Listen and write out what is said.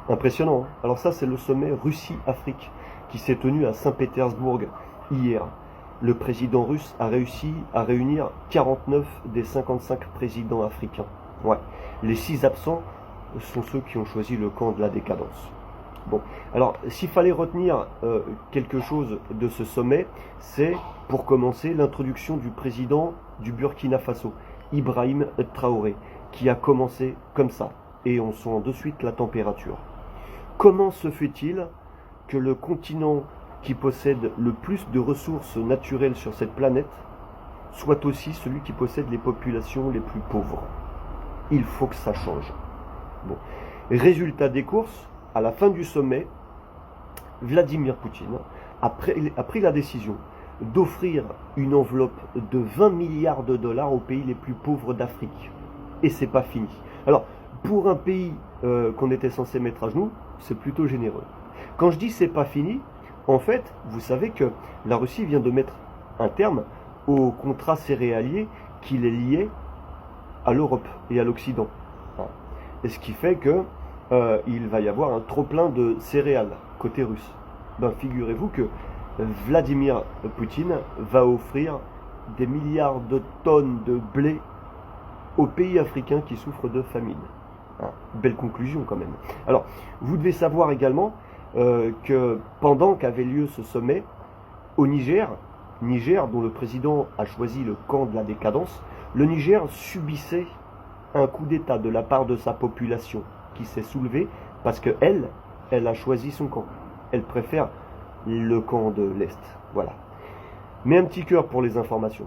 Impressionnant, hein. Alors ça, c'est le sommet Russie-Afrique qui s'est tenu à Saint-Pétersbourg hier. Le président russe a réussi à réunir 49 des 55 présidents africains. Ouais. Les 6 absents sont ceux qui ont choisi le camp de la décadence. Bon, alors s'il fallait retenir quelque chose de ce sommet, c'est pour commencer l'introduction du président du Burkina Faso, Ibrahim Traoré, qui a commencé comme ça. Et on sent de suite la température. Comment se fait-il que le continent qui possède le plus de ressources naturelles sur cette planète soit aussi celui qui possède les populations les plus pauvres? Il faut que ça change. Bon. Résultat des courses, à la fin du sommet, Vladimir Poutine a pris la décision d'offrir une enveloppe de 20 milliards de dollars aux pays les plus pauvres d'Afrique. Et c'est pas fini. Alors, pour un pays qu'on était censé mettre à genoux, c'est plutôt généreux. Quand je dis c'est pas fini, en fait, vous savez que la Russie vient de mettre un terme au contrat céréalier qui les liait à l'Europe et à l'Occident. Et ce qui fait que il va y avoir un trop-plein de céréales côté russe. Ben, figurez-vous que Vladimir Poutine va offrir des milliards de tonnes de blé aux pays africains qui souffrent de famine. Belle conclusion quand même. Alors, vous devez savoir également que pendant qu'avait lieu ce sommet, au Niger, dont le président a choisi le camp de la décadence, le Niger subissait un coup d'État de la part de sa population qui s'est soulevée parce qu'elle a choisi son camp. Elle préfère le camp de l'Est. Voilà. Mais un petit cœur pour les informations.